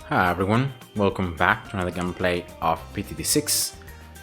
Hi everyone, welcome back to another gameplay of PTD6.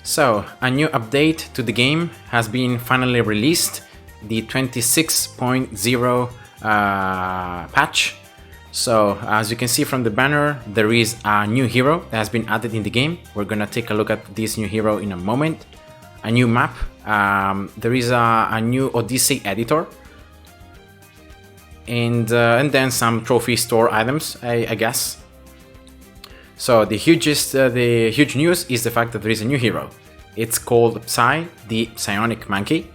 So, a new update to the game has been finally released, the 26.0 patch. So, as you can see from the banner, there is a new hero that has been added in the game. We're gonna take a look at this new hero in a moment. A new map, there is a new Odyssey editor, and then some trophy store items, I guess. So the huge news is the fact that there is a new hero. It's called Psy the Psionic Monkey,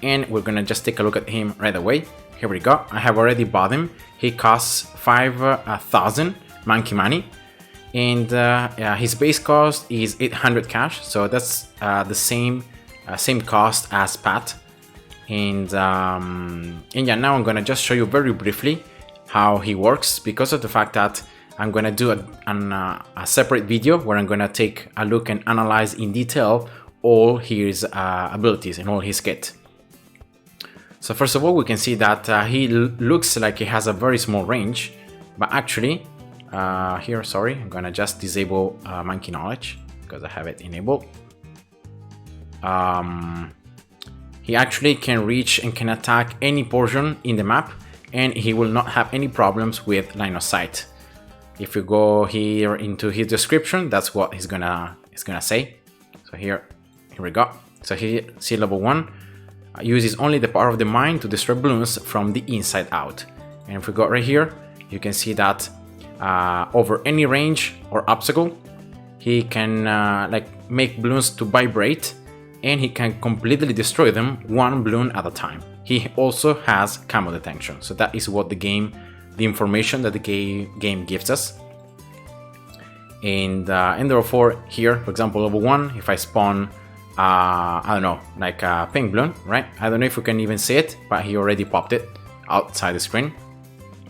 and we're gonna just take a look at him right away. Here we go. I have already bought him. He costs 5,000 monkey money, and his base cost is 800 cash. So that's the same cost as Pat. And yeah, now I'm gonna just show you very briefly how he works, because of the fact that I'm gonna do a separate video where I'm gonna take a look and analyze in detail all his abilities and all his kit. So first of all, we can see that he looks like he has a very small range, but actually, sorry, I'm gonna just disable monkey knowledge because I have it enabled. He actually can reach and can attack any portion in the map, and he will not have any problems with line of sight. If you go here into his description, that's what he's gonna say. So here we go. So here, see, level 1 uses only the power of the mind to destroy balloons from the inside out. And if we go right here, you can see that over any range or obstacle, he can make balloons to vibrate, and he can completely destroy them one balloon at a time. He also has camo detection, so that is what the information that the game gives us. And therefore here, for example, level 1, if I spawn, I don't know, like a pink balloon, right? I don't know if you can even see it, but he already popped it outside the screen.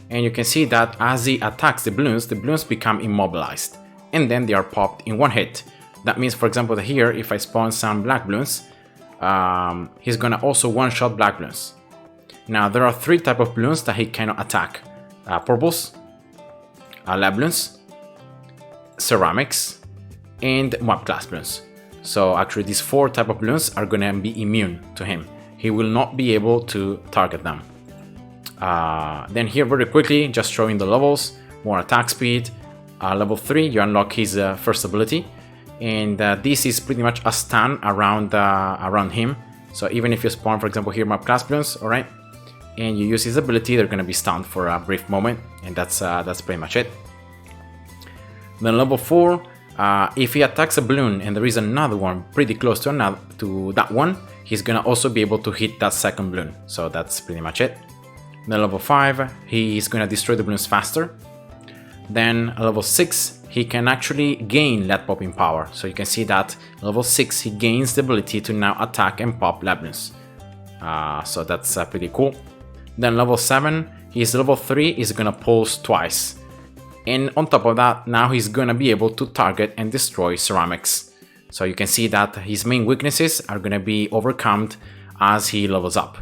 And you can see that as he attacks the balloons become immobilized, and then they are popped in one hit. That means, for example, that here, if I spawn some black balloons, he's gonna also one-shot black balloons. Now, there are 3 types of balloons that he cannot attack. Purples, lab balloons, ceramics, and mob class balloons. So actually these 4 types of balloons are gonna be immune to him. He will not be able to target them. Then here, very quickly, just showing the levels, more attack speed. Level 3, you unlock his first ability, and this is pretty much a stun around him. So even if you spawn, for example, here mob class balloons, all right, and you use his ability, they're gonna be stunned for a brief moment, and that's pretty much it. Then level 4, if he attacks a balloon and there is another one pretty close to that one, he's gonna also be able to hit that second balloon. So that's pretty much it. Then level 5, he's gonna destroy the balloons faster. Then level 6, he can actually gain lead popping power. So you can see that level 6, he gains the ability to now attack and pop lead balloons. So that's pretty cool. Then level 7, his level 3 is gonna pulse twice. And on top of that, now he's gonna be able to target and destroy ceramics. So you can see that his main weaknesses are gonna be overcome as he levels up.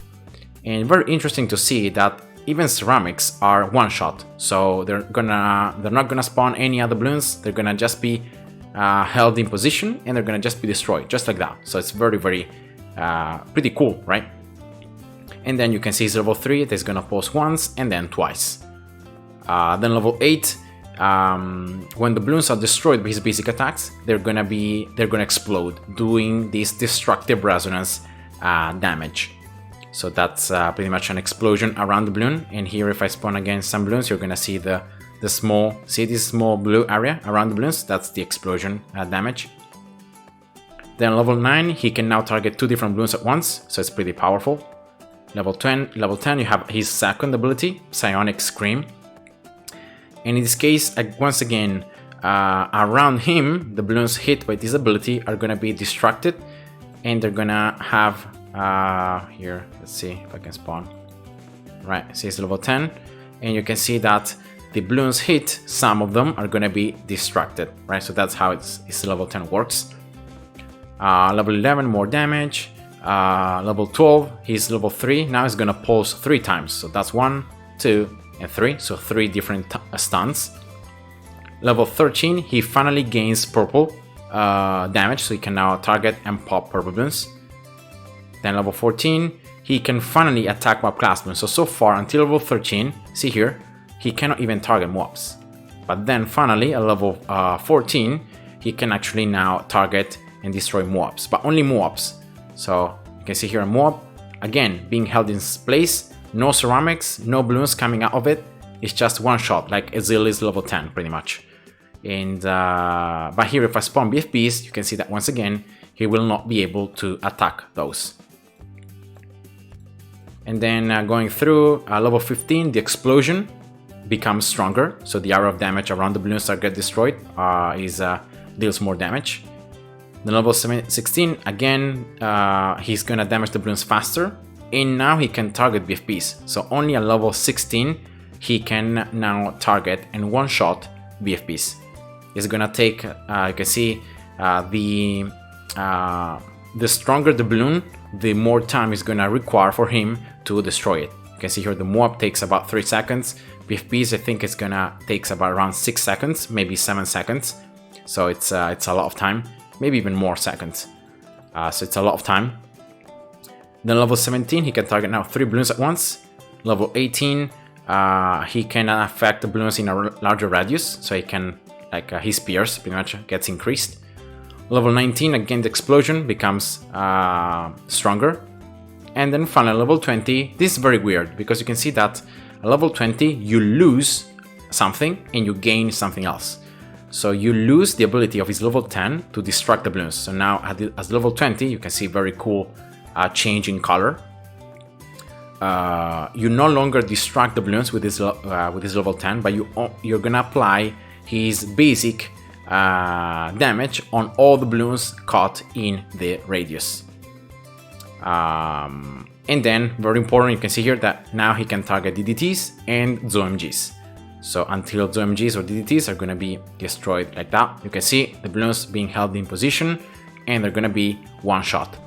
And very interesting to see that even ceramics are one shot. So they're not gonna spawn any other balloons. They're gonna just be held in position, and they're gonna just be destroyed, just like that. So it's very pretty cool, right? And then you can see his level 3 that's gonna pulse once and then twice. Then level 8, when the balloons are destroyed by his basic attacks, they're gonna explode, doing this destructive resonance damage. So that's pretty much an explosion around the balloon. And here, if I spawn again some balloons, you're gonna see this small blue area around the balloons. That's the explosion damage. Then level 9, he can now target 2 different balloons at once, so it's pretty powerful. Level 10, you have his second ability, Psionic Scream. And in this case, once again, around him, the balloons hit by this ability are gonna be distracted, and they're gonna have, here, let's see if I can spawn. Right, so it's level 10, and you can see that the balloons hit, some of them are gonna be distracted, right? So that's how its level 10 works. Level 11, more damage. Level 12, he's level 3, now he's gonna pulse 3 times. So that's 1, 2, and 3, so 3 different stuns. Level 13, he finally gains purple damage, so he can now target and pop purple balloons. Then level 14, he can finally attack mob class balloons. So far, until level 13, see here, he cannot even target mobs. But then finally, at level 14, he can actually now target and destroy mobs, but only mobs. So you can see here a mob, again, being held in place, no ceramics, no balloons coming out of it. It's just one shot, like Ezil is level 10, pretty much. And but here, if I spawn BFBs, you can see that once again, he will not be able to attack those. And then going through level 15, the explosion becomes stronger, so the area of damage around the balloons that get destroyed deals more damage. Then level 16, again, he's gonna damage the balloons faster, and now he can target BFBs. So only at level 16, he can now target and one-shot BFBs. It's gonna take, you can see, the stronger the balloon, the more time it's gonna require for him to destroy it. You can see here the mob takes about 3 seconds. BFBs, I think it's gonna takes about around 6 seconds, maybe 7 seconds. So it's a lot of time, maybe even more seconds. So it's a lot of time. Then level 17, he can target now 3 balloons at once. Level 18, he can affect the balloons in a larger radius, so he can, like his spears pretty much gets increased. Level 19, again the explosion becomes stronger. And then finally level 20, this is very weird because you can see that at level 20 you lose something and you gain something else. So you lose the ability of his level 10 to distract the balloons. So now as level 20 you can see very cool change in color. You no longer distract the balloons with his level 10, but you're gonna apply his basic damage on all the balloons caught in the radius. And then, very important, you can see here that now he can target DDTs and ZOMGs. So until ZOMGs or DDTs are going to be destroyed like that, you can see the balloons being held in position and they're going to be one shot.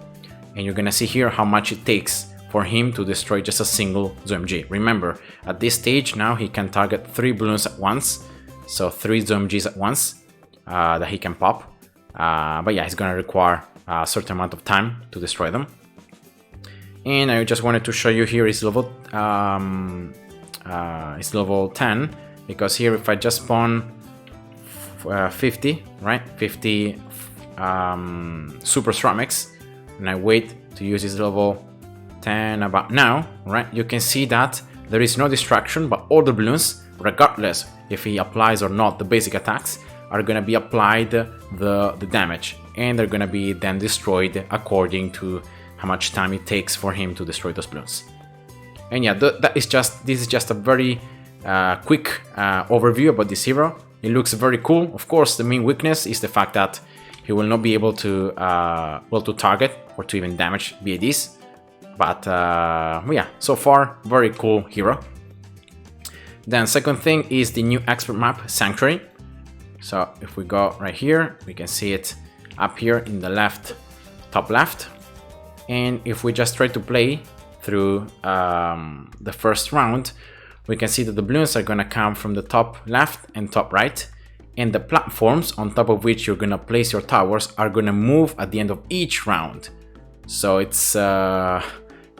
And you're going to see here how much it takes for him to destroy just a single ZOMG. Remember, at this stage now he can target 3 balloons at once, so 3 ZOMGs at once that he can pop. But yeah, it's going to require a certain amount of time to destroy them. And I just wanted to show you here is level 10, because here if I just spawn 50, right, 50 super ceramics, and I wait to use this level 10 about now, right, you can see that there is no distraction, but all the balloons, regardless if he applies or not the basic attacks, are going to be applied the damage, and they're going to be then destroyed according to how much time it takes for him to destroy those balloons. And yeah, this is just a very quick overview about this hero. It looks very cool. Of course, the main weakness is the fact that he will not be able to to target or to even damage BADs. But yeah, so far very cool hero. Then second thing is the new expert map, Sanctuary. So if we go right here, we can see it up here in the top left. And if we just try to play through the first round, we can see that the balloons are going to come from the top left and top right, and the platforms on top of which you're going to place your towers are going to move at the end of each round. So it's going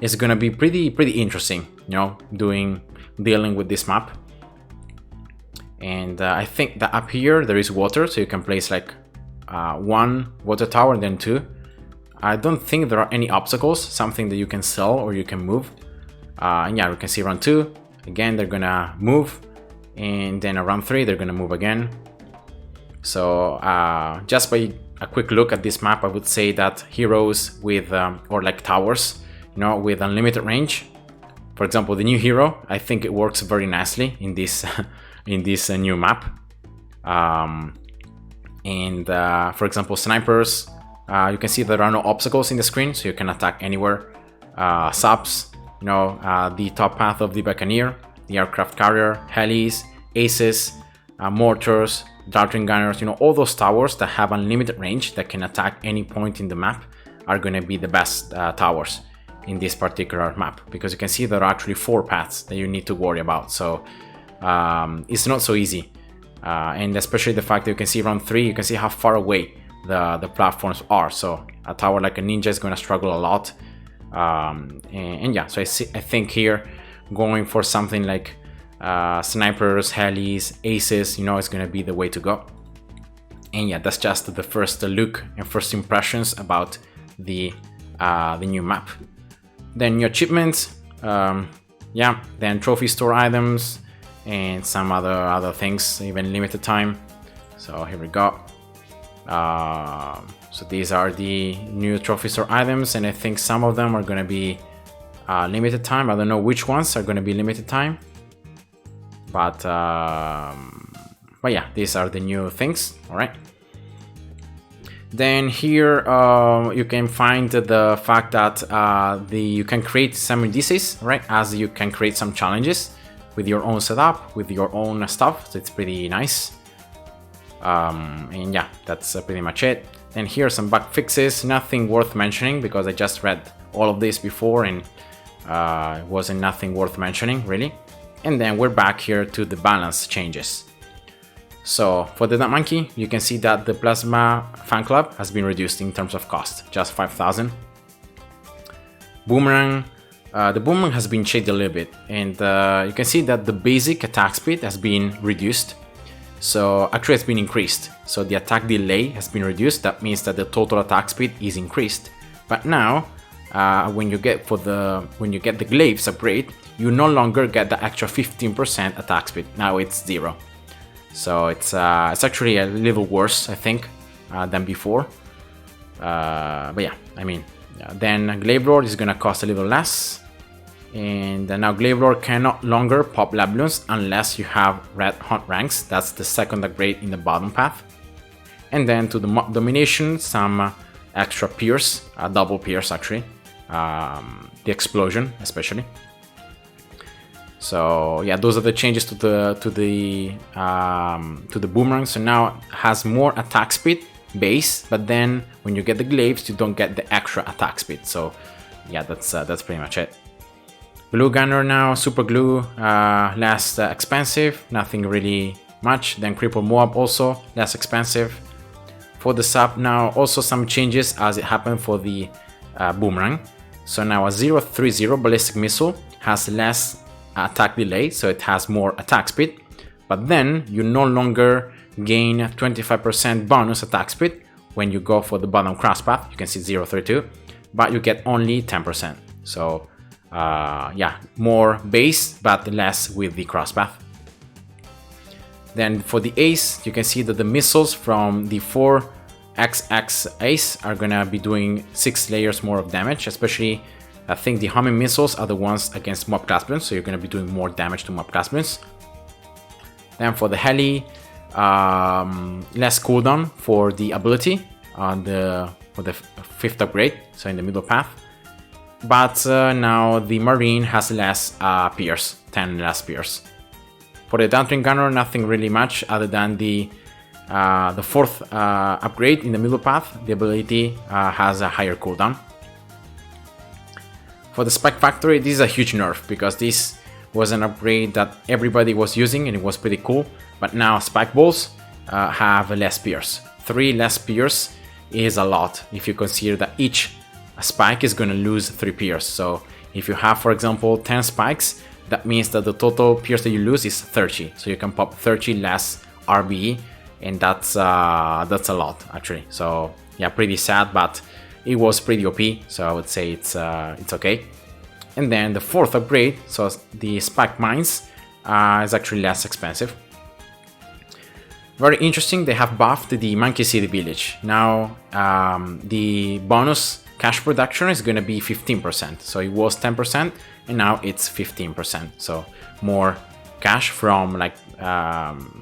to be pretty interesting, you know, dealing with this map. And I think that up here there is water, so you can place like 1 water tower and then 2. I don't think there are any obstacles, something that you can sell or you can move. And yeah, we can see round 2. Again, they're gonna move. And then around 3, they're gonna move again. So just by a quick look at this map, I would say that heroes with, or like towers, you know, with unlimited range. For example, the new hero, I think it works very nicely in this, in this new map. For example, snipers, you can see there are no obstacles in the screen, so you can attack anywhere. Subs, you know, the top path of the Buccaneer, the aircraft carrier, helis, aces, mortars, darting gunners, you know, all those towers that have unlimited range that can attack any point in the map are going to be the best towers in this particular map, because you can see there are actually 4 paths that you need to worry about. So it's not so easy and especially the fact that you can see round 3, you can see how far away the platforms are. So a tower like a ninja is going to struggle a lot. And yeah, so I think here going for something like snipers, helis, aces, you know, is going to be the way to go. And yeah, that's just the first look and first impressions about the new map. Then new achievements, yeah, then trophy store items and some other things, even limited time. So here we go. So these are the new trophy store items, and I think some of them are going to be limited time. I don't know which ones are going to be limited time, but yeah, these are the new things. All right. Then here you can find the fact that you can create some indices, right? As you can create some challenges with your own setup, with your own stuff. So it's pretty nice. And yeah, that's pretty much it. And here are some bug fixes, nothing worth mentioning because I just read all of this before and it wasn't nothing worth mentioning really. And then we're back here to the balance changes. So for the monkey, you can see that the Plasma fan club has been reduced in terms of cost, just 5,000. Boomerang, the boomerang has been changed a little bit, and you can see that the basic attack speed has been reduced. So actually it's been increased. So the attack delay has been reduced. That means that the total attack speed is increased. But now, when you get the glaives upgrade, you no longer get the extra 15% attack speed. Now it's 0. So it's actually a little worse, I think, than before. But yeah, I mean, then Glaive Lord is gonna cost a little less. And now Glaive Lord can no longer pop Bloons unless you have red hunt ranks. That's the second upgrade in the bottom path. And then to the mob domination, some extra pierce, double pierce actually, the explosion especially. So yeah, those are the changes to the boomerang. So now it has more attack speed base, but then when you get the glaives, you don't get the extra attack speed. So yeah, that's pretty much it. Glue gunner now, super glue, less expensive, nothing really much. Then cripple moab also less expensive. For the sub now also some changes as it happened for the boomerang. So now a 030 ballistic missile has less attack delay, so it has more attack speed, but then you no longer gain 25% bonus attack speed when you go for the bottom cross path. You can see 032, but you get only 10%. So yeah, more base but less with the cross path. Then for the ace, you can see that the missiles from the 4XX ace are gonna be doing 6 layers more of damage, especially I think the homing missiles are the ones against mob class Bloons, so you're going to be doing more damage to mob class Bloons. Then for the heli, less cooldown for the ability on the 5th upgrade, so in the middle path. But now the marine has less pierce, 10 less pierce. For the downtrain gunner, nothing really much other than the 4th upgrade in the middle path. The ability has a higher cooldown. For the Spike Factory, this is a huge nerf because this was an upgrade that everybody was using and it was pretty cool. But now Spike Balls have less pierce. 3 less pierce is a lot if you consider that each spike is going to lose 3 pierce. So if you have, for example, 10 spikes, that means that the total pierce that you lose is 30. So you can pop 30 less RBE, and that's a lot actually. So yeah, pretty sad, but it was pretty OP, so I would say it's okay. And then the 4th upgrade, so the Spike Mines, is actually less expensive. Very interesting, they have buffed the Monkey City Village. Now the bonus cash production is going to be 15%. So it was 10% and now it's 15%. So more cash from like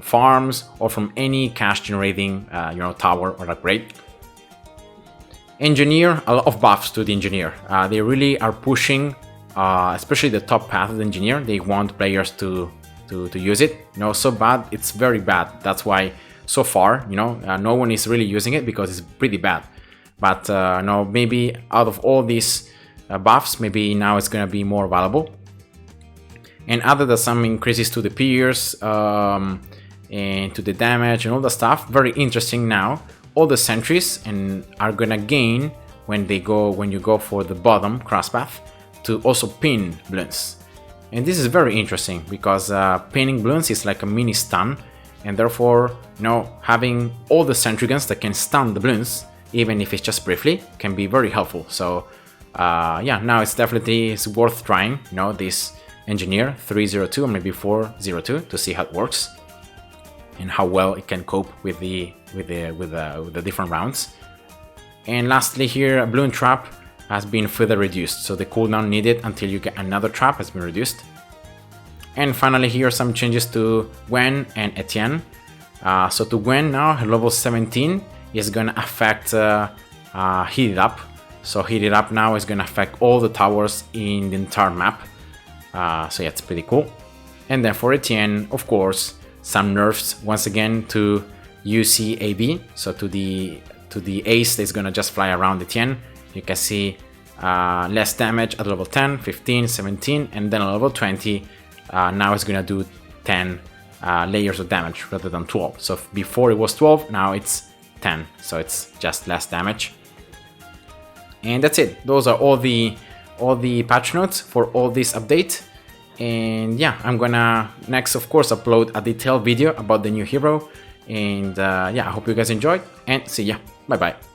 farms or from any cash generating tower or upgrade. Engineer, a lot of buffs to the engineer. They really are pushing, especially the top path of the engineer. They want players to use it. So bad, it's very bad. That's why so far, no one is really using it because it's pretty bad. But no, maybe out of all these buffs, maybe now it's gonna be more valuable. And other than some increases to the peers, and to the damage and all the stuff. Very interesting now. All the sentries and are gonna gain when you go for the bottom crosspath to also pin Bloons. And this is very interesting because pinning Bloons is like a mini stun, and therefore, you know, having all the sentry guns that can stun the Bloons, even if it's just briefly, can be very helpful. So yeah, now it's definitely worth trying, you know, this engineer 302 or maybe 402 to see how it works and how well it can cope with the different rounds. And lastly here, a Bloon trap has been further reduced, so the cooldown needed until you get another trap has been reduced. And finally here some changes to Gwen and Etienne. So to Gwen now, her level 17 is gonna affect Heat It Up. So Heat It Up now is gonna affect all the towers in the entire map. So yeah, it's pretty cool. And then for Etienne, of course, some nerfs once again to UCAB, so to the ace that's gonna just fly around Etienne. You can see less damage at level 10, 15, 17, and then at level 20, now it's gonna do 10 layers of damage rather than 12. So before it was 12, now it's 10, so it's just less damage. And that's it. Those are all the patch notes for all this update. And yeah, I'm gonna next, of course, upload a detailed video about the new hero. And yeah, I hope you guys enjoyed, and see ya. Bye bye.